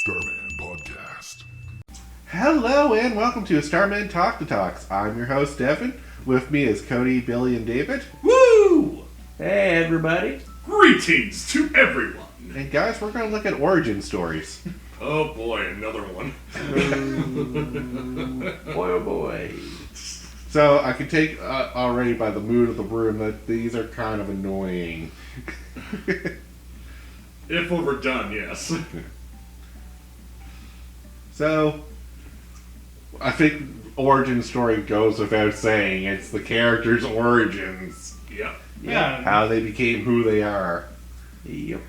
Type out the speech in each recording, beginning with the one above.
Starmen Podcast. Hello and welcome to Starmen Talk the Talks. I'm your host, Devin. With me is Cody, Billy, and David. Woo! Hey, everybody. Greetings to everyone. And guys, we're going to look at origin stories. Oh boy, another one. Boy, oh boy. So I can take already by the mood of the room that these are kind of annoying. If overdone, yes. So I think origin story goes without saying. It's the character's origins. Yep. Yeah. How they became who they are. Yep.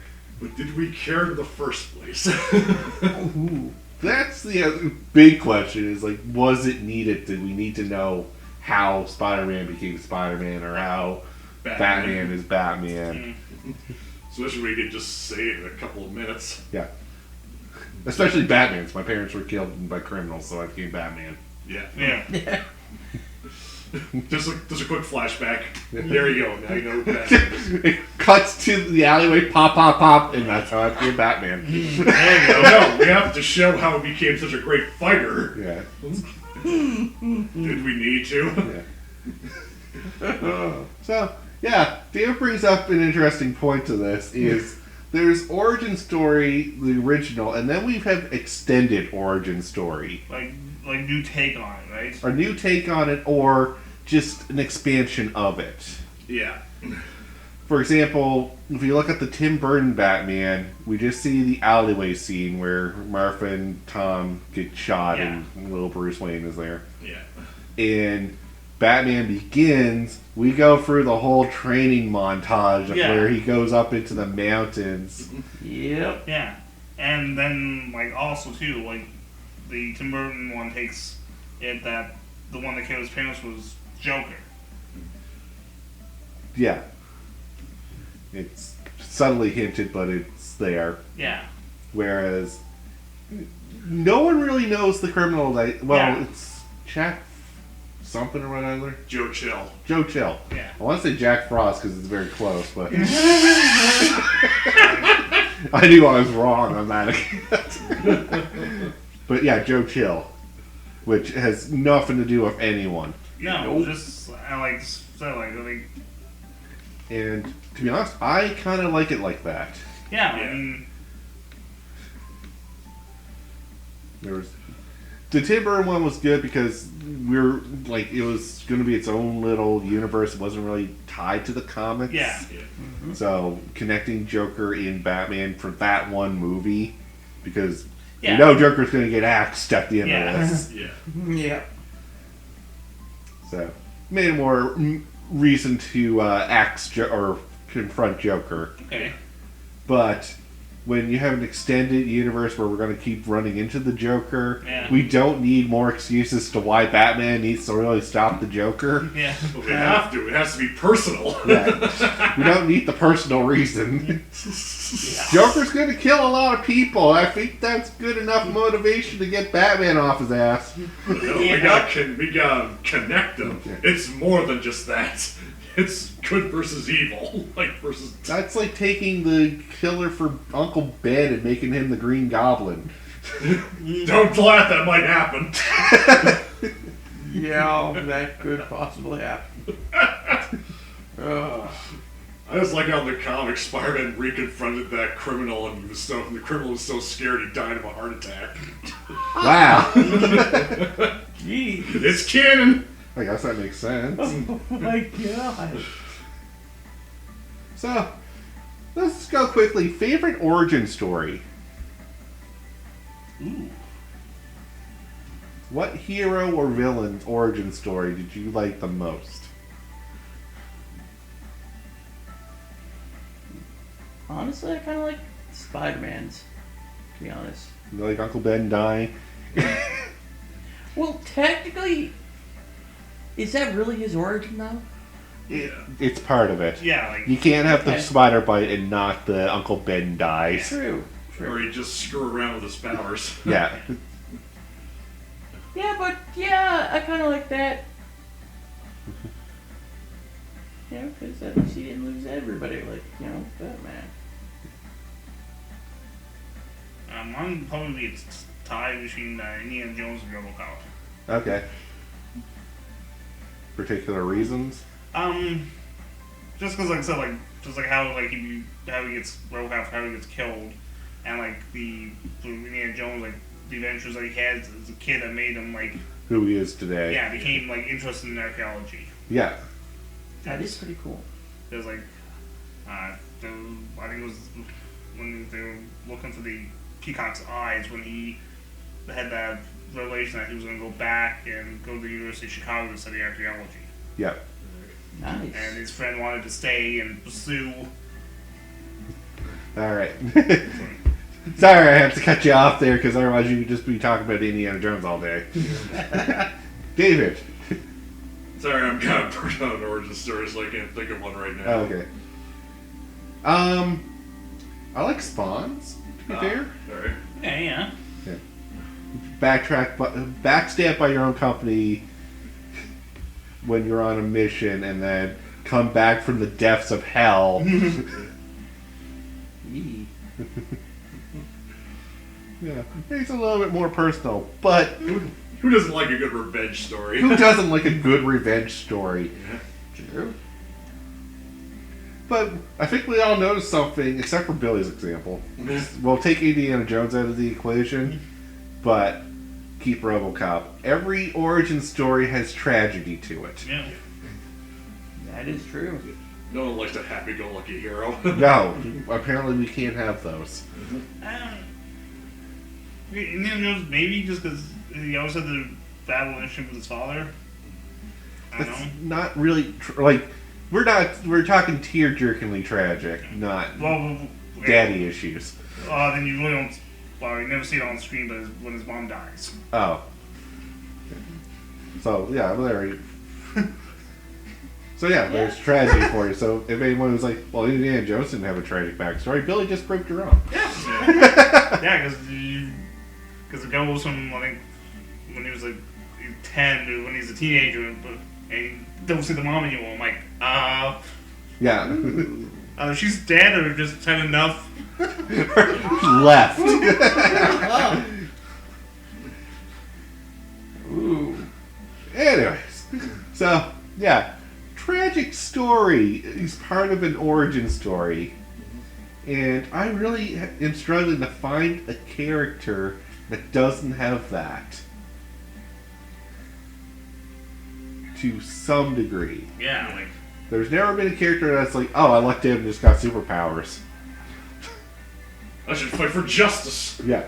But did we care in the first place? Ooh. That's the big question is like, was it needed? Did we need to know how Spider-Man became Spider-Man or how Batman is Batman? Especially when you could just say it in a couple of minutes. Yeah. Especially Batman's. My parents were killed by criminals, so I became Batman. Yeah. Yeah. Just a quick flashback. There you go. Now you know who Batman is. It cuts to the alleyway, pop, pop, pop, and that's how I became Batman. There you go. No, we have to show how he became such a great fighter. Yeah. Did we need to? Yeah. So, yeah, Dave brings up an interesting point to this is there's origin story, the original, and then we have extended origin story. Like new take on it, right? A new take on it or just an expansion of it. Yeah. For example, if you look at the Tim Burton Batman, we just see the alleyway scene where Martha and Tom get shot and little Bruce Wayne is there. Yeah. In Batman Begins, we go through the whole training montage of where he goes up into the mountains. Yep. Yeah. And then, like, also, too, like, the Tim Burton one takes it that the one that killed his parents was Joker. Yeah. It's subtly hinted, but it's there. Yeah. Whereas, no one really knows the criminal that... Well, it's Jack something or whatever. Joe Chill. Joe Chill. Yeah. I want to say Jack Frost because it's very close, but... I knew I was wrong on that. But yeah, Joe Chill. Which has nothing to do with anyone. No, just, I think... And to be honest, I kind of like it like that. Yeah, Yeah. I mean... There was the Tim Burton one was good because it was going to be its own little universe. It wasn't really tied to the comics. Yeah. Yeah. So connecting Joker in Batman for that one movie because Yeah. you know Joker's going to get axed at the end of this. Yeah. Yep. So made it more reason to axe or confront Joker. Okay. But when you have an extended universe where we're going to keep running into the Joker, we don't need more excuses to why Batman needs to really stop the Joker. Yeah. But we have to. It has to be personal. Yeah. We don't need the personal reason. Joker's going to kill a lot of people. I think that's good enough motivation to get Batman off his ass. We gotta connect them. Yeah. It's more than just that. It's good versus evil. Versus... That's like taking the killer for Uncle Ben and making him the Green Goblin. Don't laugh, that might happen. Yeah, that could possibly happen. I just like how in the comics Spider-Man reconfronted that criminal and the criminal was so scared he died of a heart attack. Wow. Jeez. It's canon! I guess that makes sense. Oh my god. So, let's go quickly. Favorite origin story? Ooh. What hero or villain's origin story did you like the most? Honestly, I kind of like Spider-Man's, to be honest. You like Uncle Ben dying? Well, technically, is that really his origin, though? It's part of it. Yeah, like... You can't have the Okay. spider bite and not the Uncle Ben dies. True. Or he just screw around with his powers. Yeah. Yeah, but yeah, I kind of like that. Yeah, because at least he didn't lose everybody like, Batman. Mine probably it's tied between Indiana Jones and RoboCop. Okay. Particular reasons? Just because, like I said, like just like how he gets RoboCop, how he gets killed, and like the Indiana Jones, like the adventures that he had as a kid that made him like Who he is today. became like interested in archaeology. Yeah. That is pretty cool. There's like, I think it was when they were looking for the peacock's eyes when he had that revelation that he was going to go back and go to the University of Chicago to study archaeology. Yeah. Nice. And his friend wanted to stay and pursue. Alright. Sorry, I have to cut you off there because otherwise you would just be talking about Indiana Jones all day. David. Sorry, I'm kind of burnt out on origin stories, so I can't think of one right now. Oh, okay. I like Spawns, to be fair. Alright. Yeah. Backstab by your own company when you're on a mission and then come back from the depths of hell. Yee. Yeah, it's a little bit more personal, but Who doesn't like a good revenge story? who doesn't like a good revenge story? True. But I think we all noticed something, except for Billy's example. We'll take Indiana Jones out of the equation, but keep RoboCop. Every origin story has tragedy to it. Yeah. That is true. No one likes a happy-go-lucky hero. No, apparently we can't have those. Indiana Jones, maybe just because he always had the bad relationship with his father. I don't It's know. not really we're talking tear-jerkingly tragic, not Well, daddy issues. then you really don't. Well, you never see it on screen, but when his mom dies. Oh. So, yeah, there. So, yeah, there's tragedy for you. So, if anyone was like, well, Indiana Jones didn't have a tragic backstory, Billy just proved you wrong. Yeah, because the guy was from, I think, when he was like 10 to when he's a teenager, and you don't see the mom anymore. I'm like, Yeah. she's dead or just had enough. Left. Oh. Ooh. Anyways. So, yeah. Tragic story is part of an origin story. And I really am struggling to find a character that doesn't have that. To some degree. Yeah, like There's never been a character that's like, oh, I lucked in and just got superpowers. I should fight for justice. Yeah.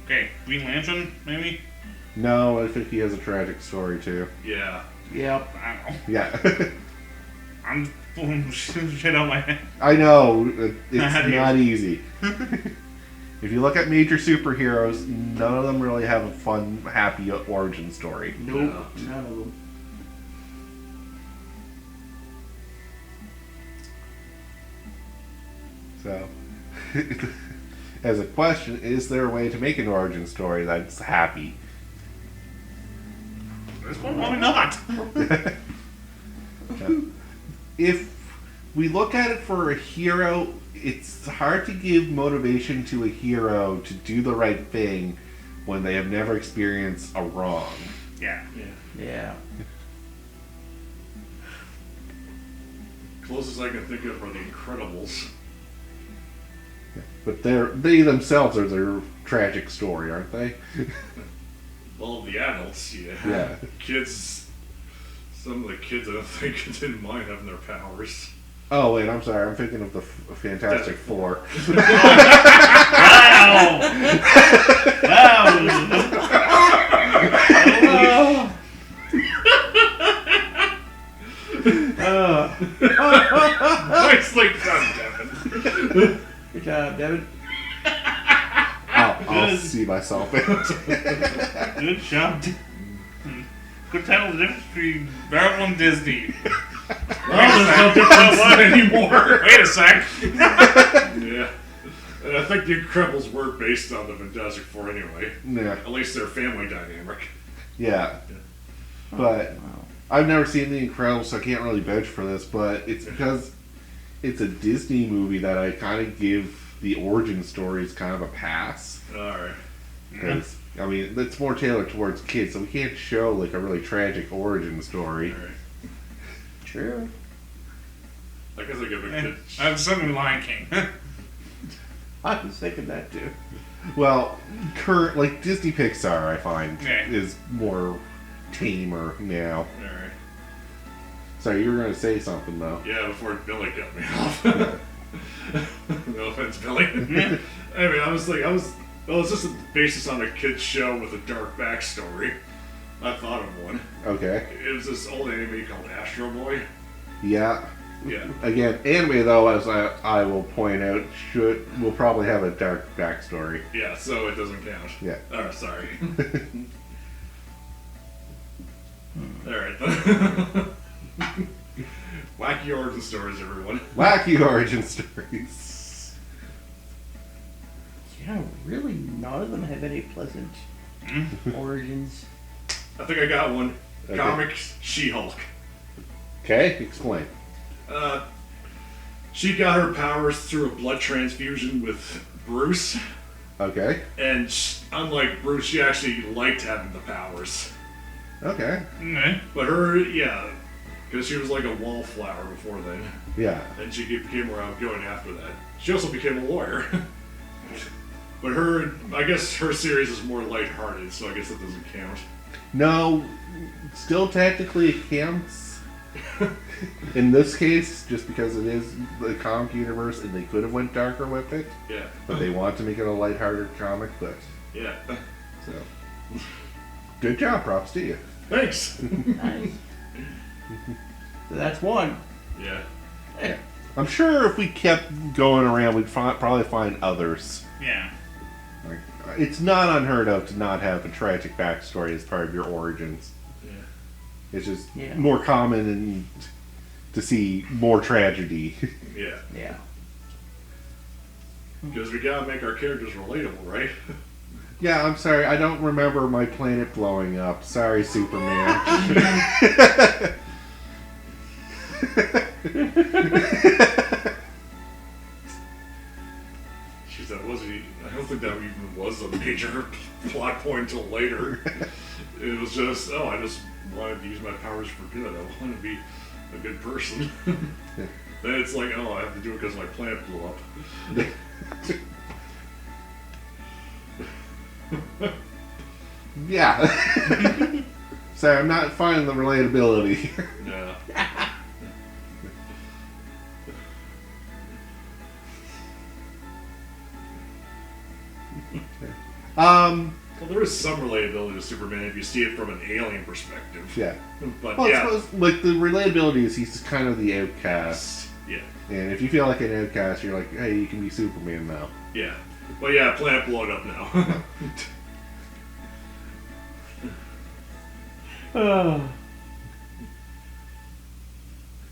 okay, Green Lantern maybe. No, I think he has a tragic story too. Yeah. Yep. I don't know. Yeah. I'm pulling shit out my head. I know, it's How do you- not easy. If you look at major superheroes, none of them really have a fun, happy origin story. Nope. None of them. So, as a question, is there a way to make an origin story that's happy? This one probably not. If we look at it for a hero, it's hard to give motivation to a hero to do the right thing when they have never experienced a wrong. Yeah. Yeah. Closest I can think of are the Incredibles. But they themselves are their tragic story, aren't they? Well, the adults, yeah. Yeah. Kids, some of the kids I don't think didn't mind having their powers. Oh wait, I'm sorry. I'm thinking of the Fantastic Four. Wow! Nicely done, Devin. Good job, Devin. I'll Good. see myself in it. Good job. Could tell the difference between Marvel and Disney. Well, there's no difference anymore. Wait a sec. Yeah. And I think the Incredibles were based on the Fantastic Four anyway. Yeah. At least their family dynamic. Yeah. But Wow. I've never seen The Incredibles, so I can't really vouch for this, but it's because it's a Disney movie that I kind of give the origin story is kind of a pass. Alright. Because, I mean, it's more tailored towards kids, so we can't show, like, a really tragic origin story. Alright. True. I guess I give a kid. I was something Lion King. I was thinking that too. Well, like, Disney Pixar, I find, Yeah. is more tamer now. Alright. Sorry, you were going to say something, though. Yeah, before Billy cut me off. No offense, Billy. Anyway, I was just a basis on a kid's show with a dark backstory. I thought of one. Okay. It was this old anime called Astro Boy. Yeah. Yeah. Again, anime, though, as I will point out, will probably have a dark backstory. Yeah, so it doesn't count. Yeah. Oh, sorry. Alright. Wacky origin stories, everyone. Wacky origin stories. Yeah, really, none of them have any pleasant origins. I think I got one. Okay. Comics She-Hulk. Okay, explain. She got her powers through a blood transfusion with Bruce, Okay. and unlike Bruce, she actually liked having the powers. Okay. Okay. But her, yeah, because she was like a wallflower before then, Yeah. and she became more outgoing after that. She also became a lawyer. But I guess her series is more lighthearted, so I guess that doesn't count. No, still technically it counts. In this case, just because it is the comic universe and they could have went darker with it, Yeah. but they want to make it a lighthearted comic, but Yeah. so good job, props to you. Thanks. Nice. So that's one. Yeah. Yeah. I'm sure if we kept going around, we'd probably find others. Yeah. Like, it's not unheard of to not have a tragic backstory as part of your origins. Yeah. It's just Yeah. more common and to see more tragedy. Yeah. Yeah. Because we gotta make our characters relatable, right? Yeah, I'm sorry, I don't remember my planet blowing up. Sorry, Superman. Jeez, that wasn't. I don't think that even was a major plot point until later. It was just, I just wanted to use my powers for good. I want to be a good person. Then it's like, I have to do it because my planet blew up. Yeah. Sorry, I'm not finding the relatability here. Yeah. Well, there is some relatability to Superman if you see it from an alien perspective. Yeah. But Well, I yeah. suppose, like, the relatability is he's kind of the outcast. Yeah. And if you feel like an outcast, you're like, hey, you can be Superman now. Yeah. But yeah, planet blowing up now.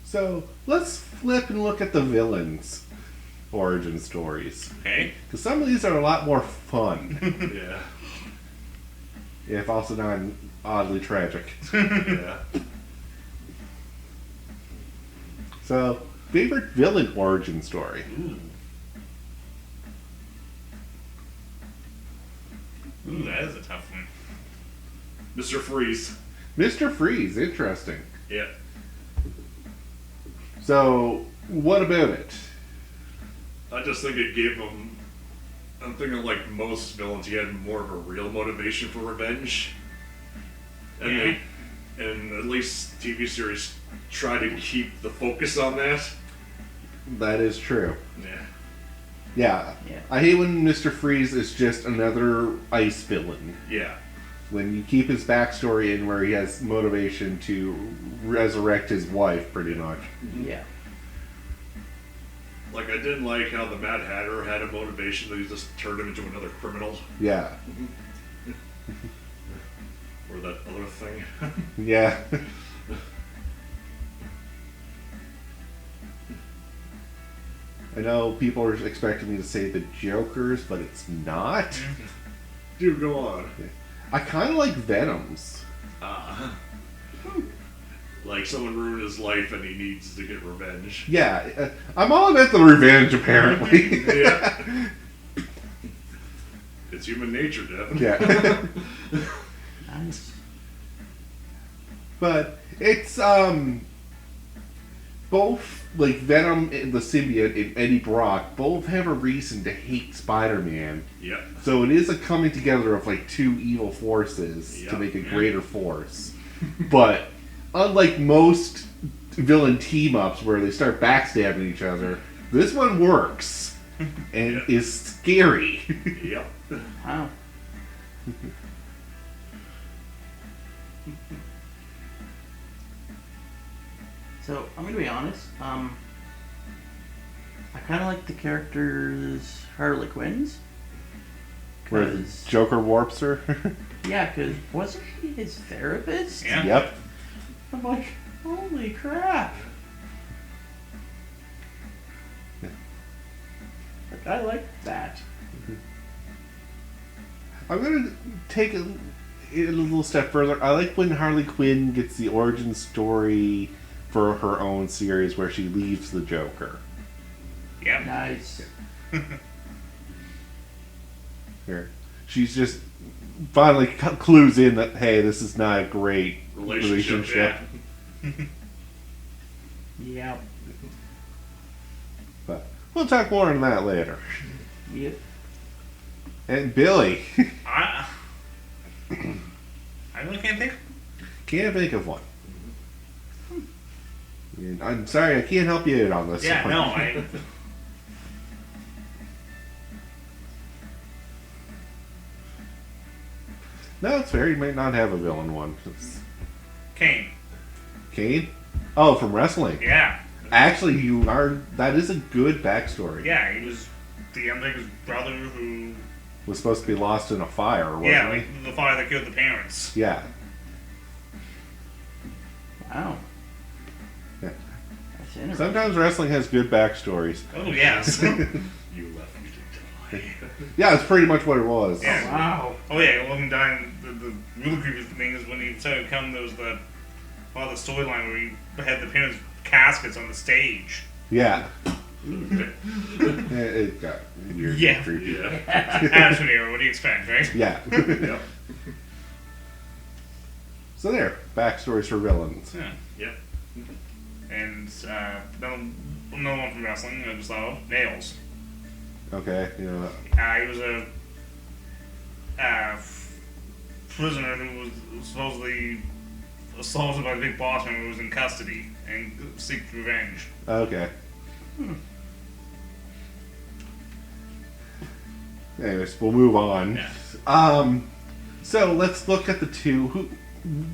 So, let's flip and look at the villains' origin stories. Okay. Because some of these are a lot more fun, Yeah. if also not oddly tragic. Yeah. So, favorite villain origin story? Ooh, that is a tough one. Mr. Freeze. Mr. Freeze, interesting. Yeah. So, what about it? I just think it gave him. I'm thinking like most villains, he had more of a real motivation for revenge. And Yeah. and at least TV series try to keep the focus on that. That is true. Yeah. Yeah. Yeah. I hate when Mr. Freeze is just another ice villain. Yeah. When you keep his backstory in where he has motivation to resurrect his wife, pretty much. Yeah. Like I didn't like how the Mad Hatter had a motivation that he just turned him into another criminal. Yeah. Or that other thing. Yeah. I know people are expecting me to say the Jokers, but it's not. Dude, go on. I kind of like Venoms. Ah. Like someone ruined his life and he needs to get revenge. Yeah, I'm all about the revenge, apparently. Yeah. It's human nature, Devin. Yeah. Nice. But it's, both, like, Venom and the symbiote and Eddie Brock both have a reason to hate Spider-Man. Yeah. So it is a coming together of, like, two evil forces to Yep. make a greater force. But unlike most villain team-ups where they start backstabbing each other, this one works and Yeah. is scary. Yep. Wow. So I'm gonna be honest. I kind of like the characters Harley Quinn's. Where the 'Cause- Joker warps her. yeah, because wasn't he his therapist? Yeah. Yep. I'm like, holy crap. Like, I like that. I'm gonna take it a little step further. I like when Harley Quinn gets the origin story for her own series where she leaves the Joker. Yep. Nice. Here, she's just finally clues in that hey, this is not a great Relationship. Yep. But we'll talk more on that later. Yep. And Billy, I really can't think. can't think of one. And I'm sorry, I can't help you out on this Yeah, one. no, I. No, it's fair. You might not have a villain one. It's Kane. Kane? Oh, from wrestling. Yeah. Actually, you are. That is a good backstory. Yeah, he was the Undertaker's brother who. Was supposed to be lost in a fire, wasn't Yeah, he? like the father that killed the parents. Yeah. Wow. Yeah. That's interesting. Sometimes wrestling has good backstories. Oh, yes. You left me to die. Yeah, that's pretty much what it was. Yeah. Wow. Oh, yeah, well, dying. The really creepy thing is when he started coming, there was the storyline where he had the parents' caskets on the stage. Yeah. It got weird. Yeah. And creepy. Yeah. Action era, what do you expect, right? Yeah. Yep. So there, backstories for villains. Yeah. Yep. And no one from wrestling, I just thought of Nails. Okay. You know. He was a prisoner who was supposedly assaulted by the big boss man who was in custody and seeked revenge. Okay. Anyways, we'll move on. Yeah. So let's look at the two.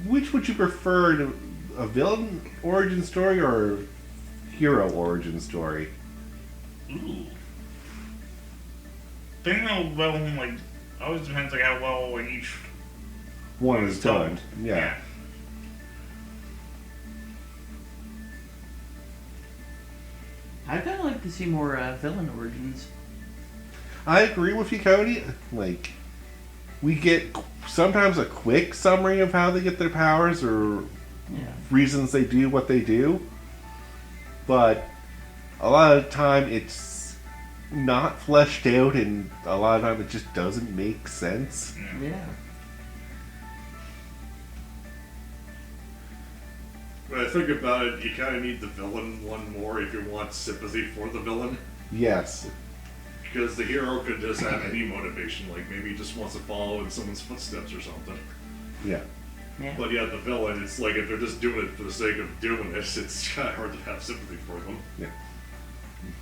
Which would you prefer, a villain origin story or a hero origin story? Ooh. Depending on how well, like, always depends like how well like each One is told. done. Yeah. I'd kind of like to see more villain origins. I agree with you, Cody. Like, we get sometimes a quick summary of how they get their powers or Yeah. reasons they do what they do, but a lot of the time it's not fleshed out, and a lot of time it just doesn't make sense. Yeah. When I think about it, you kind of need the villain one more if you want sympathy for the villain. Yes. Because the hero could just have any motivation, like maybe he just wants to follow in someone's footsteps or something. Yeah. Yeah. But yeah, the villain, it's like if they're just doing it for the sake of doing this, it's kind of hard to have sympathy for them. Yeah.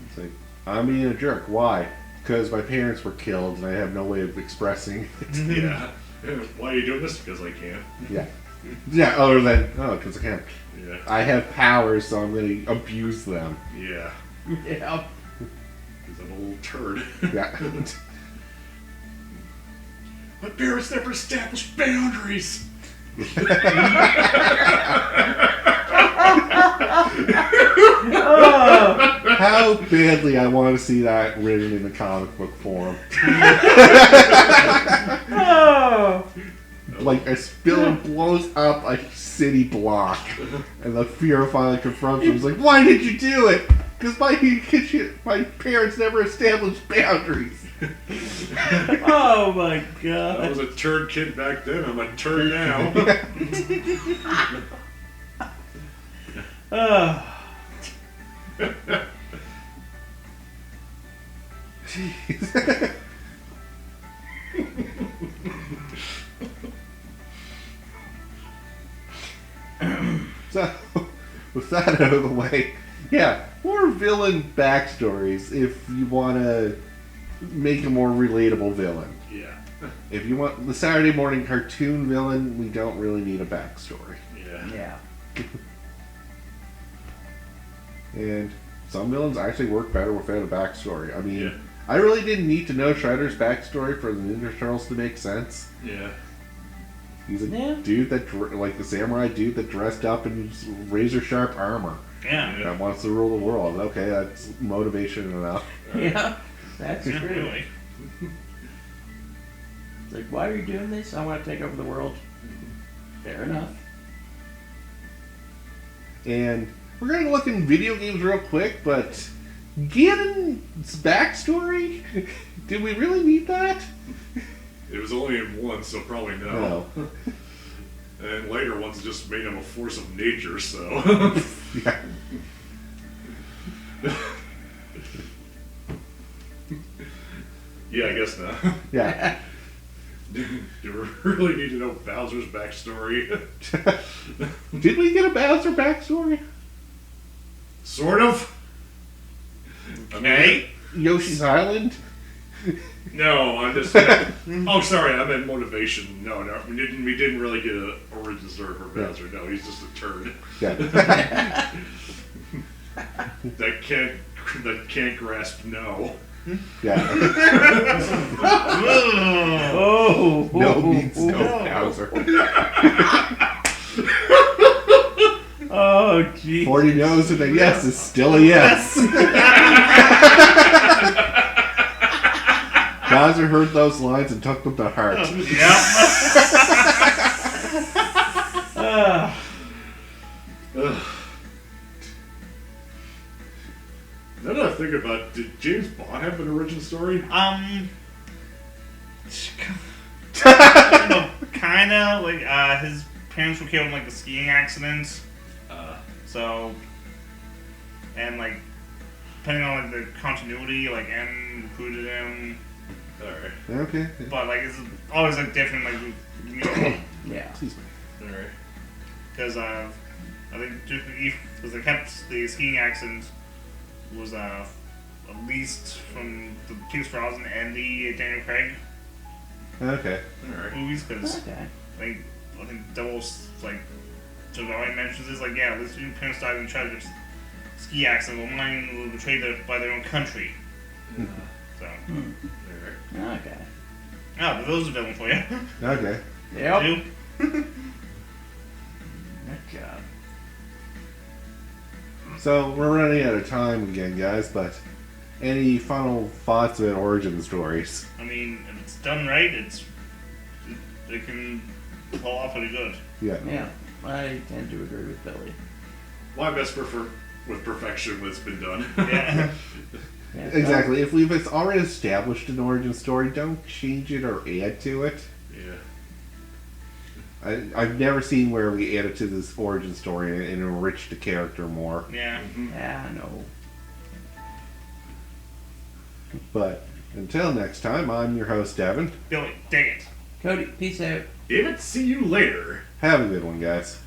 It's like, I'm being a jerk. Why? Because my parents were killed and I have no way of expressing it. Yeah. Why are you doing this? Because I can. Yeah. Yeah, other than, because I can't. Yeah. I have powers, so I'm going to abuse them. Yeah. Yeah. He's an old turd. Yeah. My parents never established boundaries. How badly I want to see that written in the comic book form. Oh. like a spill blows up a city block, and the Fuhrer finally confronts him. He's like, "Why did you do it? Because my parents never established boundaries." Oh my I god. was a turd kid back then. I'm a turd now. Oh. Jeez. So, with that out of the way, yeah, more villain backstories if you want to make a more relatable villain. Yeah. If you want the Saturday morning cartoon villain, we don't really need a backstory. Yeah. Yeah. And some villains actually work better without a backstory. I mean, Yeah. I really didn't need to know Shredder's backstory for the Ninja Turtles to make sense. Yeah. He's a Yeah. dude that, like the samurai dude that dressed up in razor sharp armor Yeah. that wants to rule the world. Okay, that's motivation enough. Yeah. That's Yeah, true. really. It's like, why are you doing this? I want to take over the world. Fair enough. And we're going to look in video games real quick, but Ganon's backstory? Did we really need that? It was only in one, so probably no. No. And later ones just made him a force of nature, so. Yeah. Yeah, I guess not. Yeah. Do we really need to know Bowser's backstory? Did we get a Bowser backstory? Sort of. Okay. Yoshi's Island? No, I'm just. Oh, sorry, I meant motivation. No, we didn't really get an origin story for Bowser. No, he's just a turd Yeah. that can't grasp no. Yeah. Oh. No means no, no. Bowser. Oh, gee. 40 no's and a yes is still a yes. Bowser heard those lines and took them to heart. Yep. Ugh. Now that I think about it, did James Bond have an origin story? Kinda like his parents were killed in like a skiing accident. So, and like depending on like the continuity, like M recruited him, Alright. Okay. but like it's always like different, like you know, Yeah. Excuse me. Alright. because I think because they kept the skiing accident was at least from the Pierce Brosnan and the Daniel Craig Okay. Alright. movies, because Okay. I think Devil's like Joe Valley mentions this, like, yeah, at least your parents died in a tragic ski accident, well mine were betrayed by their own country. So Alright. Okay. oh, but those are villain for you. Okay. Yep. Two. Good job. So we're running out of time again, guys, but any final thoughts about origin stories? I mean, if it's done right, it can pull off pretty good. Yeah. Yeah. I tend to agree with Billy. Why best prefer with perfection when it's been done? Yeah. Yeah, Exactly. If we've already established an origin story, don't change it or add to it. Yeah. I've never seen where we added to this origin story and enriched the character more. Yeah. Yeah, no. But until next time, I'm your host, Devin. Billy, dig it. Cody, peace out. Damn it, see you later. Have a good one, guys.